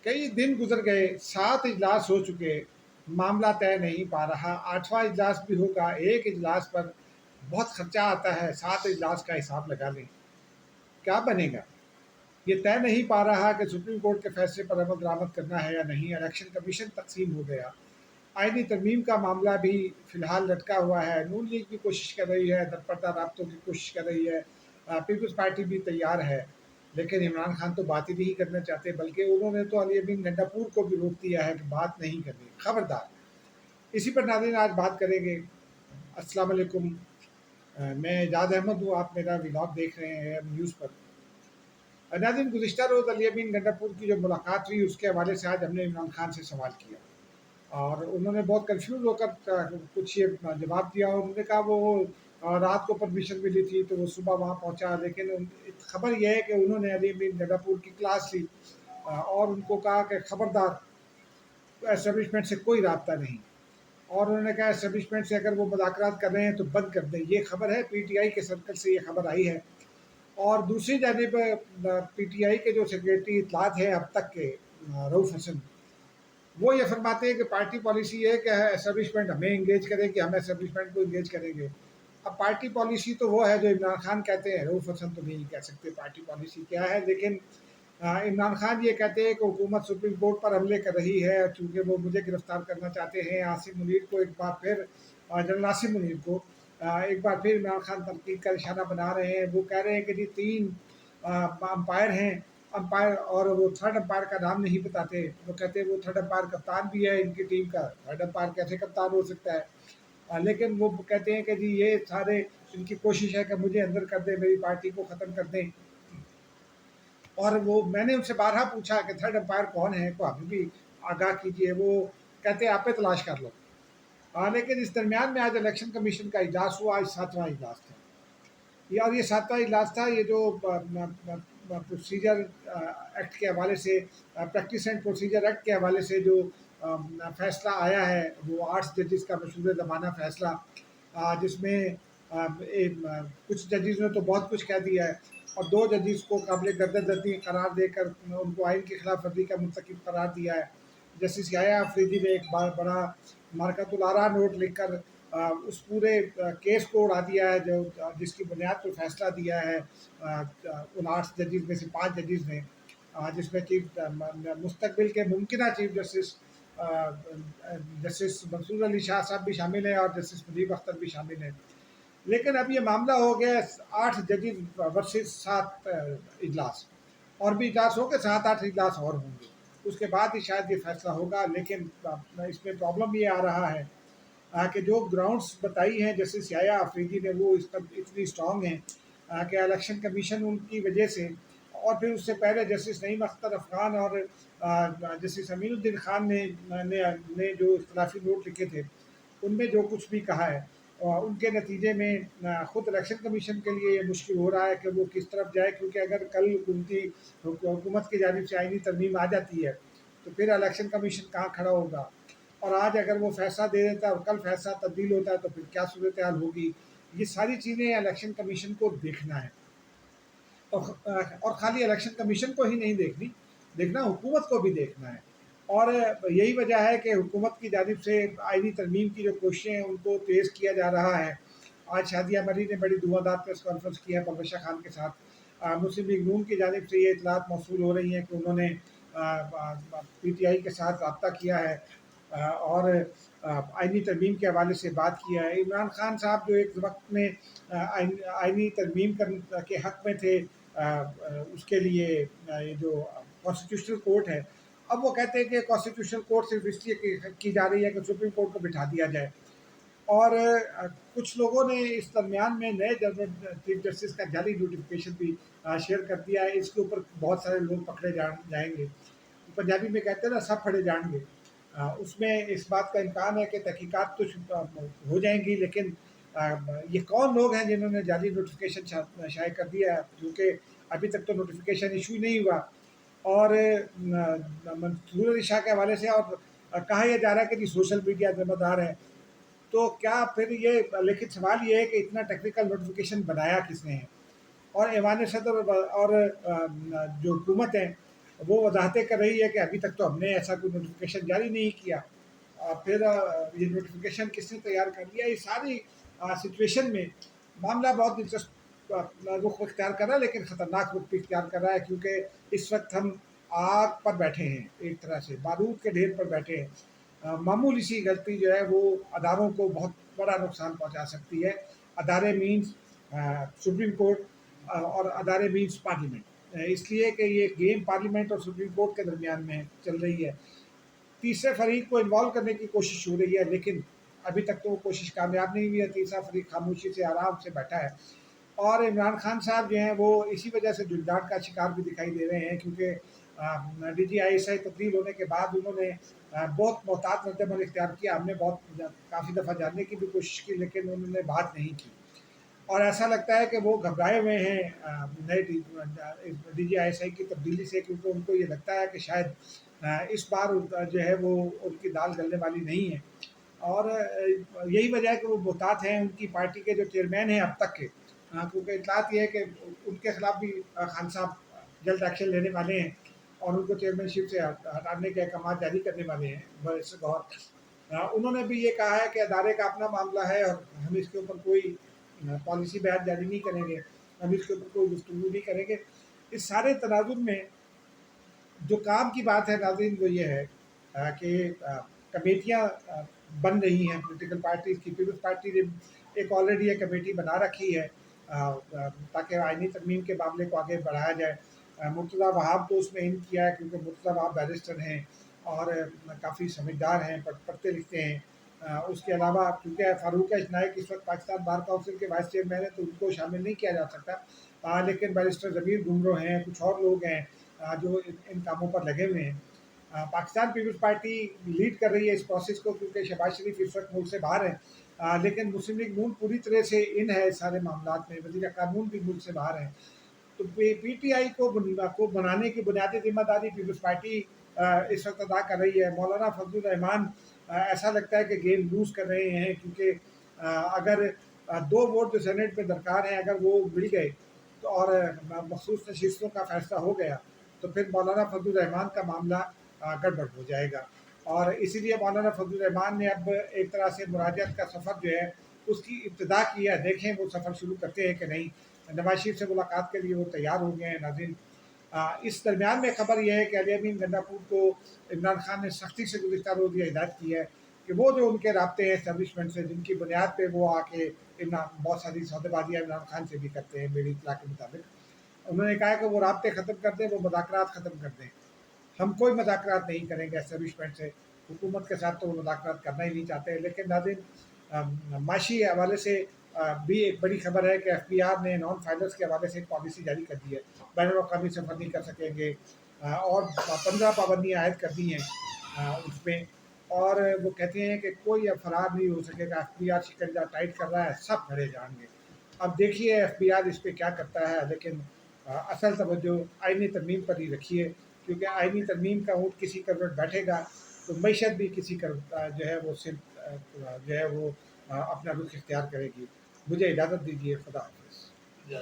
کئی دن گزر گئے، 7 اجلاس ہو چکے، معاملہ طے نہیں پا رہا۔ 8واں اجلاس بھی ہوگا، ایک اجلاس پر بہت خرچہ آتا ہے، 7 اجلاس کا حساب لگا لیں، کیا بنے گا؟ یہ طے نہیں پا رہا کہ سپریم کورٹ کے فیصلے پر عمل درآمد کرنا ہے یا نہیں۔ الیکشن کمیشن تقسیم ہو گیا، آئینی ترمیم کا معاملہ بھی فی الحال لٹکا ہوا ہے۔ نون لیگ بھی کوشش کر رہی ہے، درپردہ رابطوں کی کوشش کر رہی ہے، پیپلز پارٹی بھی تیار ہے، لیکن عمران خان تو بات ہی نہیں کرنا چاہتے، بلکہ انہوں نے تو علی امین گنڈا پور کو بھی روک دیا ہے کہ بات نہیں کرنی، خبردار۔ اسی پر ناظرین آج بات کریں گے۔ السلام علیکم، میں اعجاز احمد ہوں، آپ میرا ولاگ دیکھ رہے ہیں نیوز پر۔ ناظرین، گزشتہ روز علی امین گنڈا پور کی جو ملاقات ہوئی اس کے حوالے سے آج ہم نے عمران خان سے سوال کیا، اور انہوں نے بہت کنفیوز ہو کر کچھ یہ جواب دیا، اور انہوں نے کہا وہ رات کو پرمیشن ملی تھی تو وہ صبح وہاں پہنچا، لیکن خبر یہ ہے کہ انہوں نے علی امین گنڈا پور کی کلاس لی اور ان کو کہا کہ خبردار اسٹیبلشمنٹ سے کوئی رابطہ نہیں، اور انہوں نے کہا اسٹیبلشمنٹ سے اگر وہ مذاکرات کر رہے ہیں تو بند کر دیں۔ یہ خبر ہے، پی ٹی آئی کے سرکل سے یہ خبر آئی ہے۔ اور دوسری جانب پی ٹی آئی کے جو سیکریٹری اطلاعات ہیں اب تک کے، رؤف حسن، وہ یہ فرماتے ہیں کہ پارٹی پالیسی یہ ہے کہ اسٹیبلشمنٹ ہمیں انگیج کرے گی، ہم اسٹیبلشمنٹ کو انگیج کریں گے۔ اب پارٹی پالیسی تو وہ ہے جو عمران خان کہتے ہیں، رؤف حسن تو نہیں کہہ سکتے پارٹی پالیسی کیا ہے، لیکن عمران خان یہ کہتے ہیں کہ حکومت سپریم کورٹ پر حملے کر رہی ہے چونکہ وہ مجھے گرفتار کرنا چاہتے ہیں۔ عاصم منیر کو ایک بار پھر، جنرل عاصم منیر کو ایک بار پھر عمران خان تنقید کا نشانہ بنا رہے ہیں۔ وہ کہہ رہے ہیں کہ جی 3 امپائر ہیں، امپائر، اور وہ تھرڈ امپائر کا نام نہیں بتاتے۔ وہ کہتے ہیں وہ تھرڈ امپائر کپتان بھی ہے ان کی ٹیم کا، تھرڈ امپائر کیسے کپتان ہو سکتا ہے؟ لیکن وہ کہتے ہیں کہ جی یہ سارے ان کی کوشش ہے کہ مجھے اندر کر دیں، میری پارٹی کو ختم کر دیں۔ اور وہ میں نے ان سے بارہا پوچھا کہ تھرڈ امپائر کون ہے، کو ہمیں بھی آگاہ کیجیے۔ وہ کہتے ہیں آپ پہ تلاش کر لو۔ لیکن اس درمیان میں آج الیکشن کمیشن کا اجلاس ہوا، آج 7واں اجلاس تھا، اور یہ 7واں اجلاس تھا۔ یہ جو پروسیجر ایکٹ کے حوالے سے، پریکٹس اینڈ پروسیجر ایکٹ کے حوالے سے جو فیصلہ آیا ہے، وہ 8 ججز کا مشہور زمانہ فیصلہ، جس میں کچھ ججز نے تو بہت کچھ کہہ دیا ہے، اور 2 ججز کو قابل گردن قرار دے کر ان کو آئین کی خلاف ورزی کا مرتکب قرار دیا ہے۔ جسٹس یحییٰ آفریدی نے ایک بڑا مارکۃ الآراء نوٹ لکھ کر اس پورے کیس کو اڑا دیا ہے، جس کی بنیاد پر فیصلہ دیا ہے ان 8 ججز میں سے 5 ججز نے، جس میں چیف مستقبل کے ممکنہ چیف جسٹس منصور علی شاہ صاحب بھی شامل ہیں، اور جسٹس مجیب اختر بھی شامل ہیں۔ لیکن اب یہ معاملہ ہو گیا 8 ججز ورسز 7 اجلاس، اور بھی اجلاس ہو کے 7-8 اجلاس اور ہوں گے، اس کے بعد ہی شاید یہ فیصلہ ہوگا۔ لیکن اس میں پرابلم یہ آ رہا ہے کہ جو گراؤنڈس بتائی ہیں جسٹس یحییٰ آفریدی نے، وہ اس پر اتنی اسٹرانگ ہیں کہ الیکشن کمیشن ان کی وجہ سے، اور پھر اس سے پہلے جسٹس نعیم اختر افغان اور جسٹس امین الدین خان نے جو اختلافی نوٹ لکھے تھے، ان میں جو کچھ بھی کہا ہے، ان کے نتیجے میں خود الیکشن کمیشن کے لیے یہ مشکل ہو رہا ہے کہ وہ کس طرف جائے، کیونکہ اگر کل حکومت کی جانب سے آئینی ترمیم آ جاتی ہے تو پھر الیکشن کمیشن کہاں کھڑا ہوگا، اور آج اگر وہ فیصلہ دے دیتا ہے اور کل فیصلہ تبدیل ہوتا ہے تو پھر کیا صورتحال ہوگی۔ یہ ساری چیزیں الیکشن کمیشن کو دیکھنا ہے، اور خالی الیکشن کمیشن کو ہی نہیں دیکھنا حکومت کو بھی دیکھنا ہے۔ اور یہی وجہ ہے کہ حکومت کی جانب سے آئینی ترمیم کی جو کوششیں ہیں ان کو تیز کیا جا رہا ہے۔ آج شادیہ مریم نے بڑی دھواں پریس کانفرنس کی ہے پرویشا خان کے ساتھ۔ مسلم لیگ نون کی جانب سے یہ اطلاعات موصول ہو رہی ہیں کہ انہوں نے پی ٹی آئی کے ساتھ رابطہ کیا ہے اور آئینی ترمیم کے حوالے سے بات کیا ہے۔ عمران خان صاحب جو ایک وقت میں آئینی ترمیم کے حق میں تھے، اس کے لیے یہ جو کانسٹیٹیوشنل کورٹ ہے، اب وہ کہتے ہیں کہ کانسٹیٹیوشنل کورٹ صرف اس لیے کی جا رہی ہے کہ سپریم کورٹ کو بٹھا دیا جائے، اور کچھ لوگوں نے اس درمیان میں نئے چیف جسٹس کا جعلی نوٹیفکیشن بھی شیئر کر دیا ہے۔ اس کے اوپر بہت سارے لوگ پکڑے جائیں گے، پنجابی میں کہتے ہیں نا سب پھڑے جائیں گے۔ اس میں اس بات کا امکان ہے کہ تحقیقات تو ہو جائیں گی، لیکن یہ کون لوگ ہیں جنہوں نے جعلی نوٹیفکیشن شائع کر دیا ہے، کیونکہ ابھی تک تو نوٹیفکیشن ایشو ہی نہیں ہوا۔ اور منصور علی شاہ کے حوالے سے اور کہا یہ جا رہا ہے کہ جی سوشل میڈیا ذمہ دار ہے، تو کیا پھر یہ، لیکن سوال یہ ہے کہ اتنا ٹیکنیکل نوٹیفکیشن بنایا کس نے ہے؟ اور ایوان صدر اور جو حکومت ہے وہ وضاحتیں کر رہی ہے کہ ابھی تک تو ہم نے ایسا کوئی نوٹیفیکیشن جاری نہیں کیا. پھر یہ نوٹیفیکیشن کس نے تیار کر دیا. یہ ساری سچویشن میں معاملہ بہت دلچسپ رخ اختیار کر رہا ہے، لیکن خطرناک رخ بھی اختیار کر رہا ہے، کیونکہ اس وقت ہم آگ پر بیٹھے ہیں، ایک طرح سے بارود کے ڈھیر پر بیٹھے ہیں. معمولی سی غلطی جو ہے وہ اداروں کو بہت بڑا نقصان پہنچا سکتی ہے. ادارے مینس سپریم کورٹ، اور ادارے مینس پارلیمنٹ. اس لیے کہ یہ گیم پارلیمنٹ اور سپریم کورٹ کے درمیان میں چل رہی ہے. تیسرے فریق کو انوالو کرنے کی کوشش ہو رہی ہے، لیکن ابھی تک تو وہ کوشش کامیاب نہیں ہوئی ہے. تیسرا فریق خاموشی سے آرام سے بیٹھا ہے. اور عمران خان صاحب جو ہیں وہ اسی وجہ سے جھنجھاٹ کا شکار بھی دکھائی دے رہے ہیں، کیونکہ D G I S I تبدیل ہونے کے بعد انہوں نے بہت محتاط رد عمل اختیار کیا. ہم نے کافی دفعہ جاننے کی بھی کوشش کی، لیکن انہوں نے بات نہیں کی. اور ایسا لگتا ہے کہ وہ گھبرائے ہوئے ہیں نئے D G I S I کی تبدیلی سے، کیونکہ ان کو یہ لگتا ہے کہ شاید اس بار جو ہے وہ ان کی دال گلنے والی نہیں ہے. اور یہی وجہ ہے کہ وہ محتاط ہیں. ان کی پارٹی کے جو چیئرمین ہیں اب تک کے، کیونکہ اطلاعات یہ ہے کہ ان کے خلاف بھی خان صاحب جلد ایکشن لینے والے ہیں اور ان کو چیئرمین شپ سے ہٹانے کے احکامات جاری کرنے والے ہیں برس غور. انہوں نے بھی یہ کہا ہے کہ ادارے کا اپنا معاملہ ہے اور ہم اس کے اوپر کوئی پالیسی بیان جاری نہیں کریں گے، ہم اس کے اوپر کوئی گفتگو نہیں کریں گے. اس سارے تناظر میں جو کام کی بات ہے ناظرین وہ یہ ہے کہ کمیٹیاں بن رہی ہیں پولیٹیکل پارٹیز کی. پیپلز پارٹی نے ایک آلریڈی ایک کمیٹی بنا رکھی ہے تاکہ آئینی ترمیم کے معاملے کو آگے بڑھایا جائے. مرتضیٰ وہاب کو اس میں ان کیا ہے، کیونکہ مرتضیٰ وہاب بیرسٹر ہیں اور کافی سمجھدار ہیں، پڑھتے لکھتے ہیں. اس کے علاوہ کیونکہ فاروق ایچ نائک اس وقت پاکستان بار کونسل کے وائس چیئرمین ہیں تو ان کو شامل نہیں کیا جا سکتا، لیکن بیرسٹر ضمیر گمرو ہیں، کچھ اور لوگ ہیں جو ان کاموں پر لگے ہوئے ہیں. پاکستان پیپلز پارٹی لیڈ کر رہی ہے اس پروسیس کو، کیونکہ شہباز شریف اس وقت ملک سے باہر ہیں، لیکن مسلم لیگ نون پوری طرح سے ان ہے سارے معاملات میں. وزیر قانون بھی ملک سے باہر ہیں. تو پی ٹی آئی کو بنانے کی بنیادی ذمہ داری پیپلز پارٹی اس وقت ادا کر رہی ہے. مولانا فضل الرحمان ایسا لگتا ہے کہ گیم لوز کر رہے ہیں، کیونکہ اگر 2 ووٹ جو سینٹ میں درکار ہیں اگر وہ مل گئے تو اور مخصوص نشستوں کا فیصلہ ہو گیا تو پھر مولانا فضل الرحمان کا معاملہ گڑبڑ ہو جائے گا. اور اسی لیے مولانا فضل الرحمان نے اب ایک طرح سے مراجعت کا سفر جو ہے اس کی ابتدا کی ہے. دیکھیں وہ سفر شروع کرتے ہیں کہ نہیں. نواز شریف سے ملاقات کے لیے وہ تیار ہو گئے ہیں. ناظرین اس درمیان میں خبر یہ ہے کہ علی امین گنڈاپور کو عمران خان نے سختی سے گزشتہ روز یہ ہدایت کی ہے کہ وہ جو ان کے رابطے ہیں اسٹیبلشمنٹ سے، جن کی بنیاد پہ وہ آ کے بہت ساری سودے بازیاں عمران خان سے بھی کرتے ہیں میری اطلاع کے مطابق، انہوں نے کہا کہ وہ رابطے ختم کر دیں، وہ مذاکرات ختم کر دیں. ہم کوئی مذاکرات نہیں کریں گے اسٹیبلشمنٹ سے. حکومت کے ساتھ تو وہ مذاکرات کرنا ہی نہیں چاہتے. لیکن ناظرین معاشی حوالے سے بھی ایک بڑی خبر ہے کہ ایف بی آر نے نان فائلرز کے حوالے سے ایک پالیسی جاری کر دی ہے. بین الاقوامی سفر نہیں کر سکیں گے اور 15 پابندیاں عائد کر دی ہیں اس میں. اور وہ کہتے ہیں کہ کوئی اب فرار نہیں ہو سکے گا. ایف بی آر شکنجہ ٹائٹ کر رہا ہے، سب بھرے جائیں گے. اب دیکھیے ایف بی آر اس پہ کیا کرتا ہے، لیکن اصل توجہ آئینی ترمیم پر ہی رکھیے، کیونکہ آئینی ترمیم کا اونٹ کسی کروٹ بیٹھے گا تو معیشت بھی کسی جو ہے وہ جو ہے وہ اپنا رخ اختیار کرے گی. مجھے اجازت دیجیے. خدا حافظ.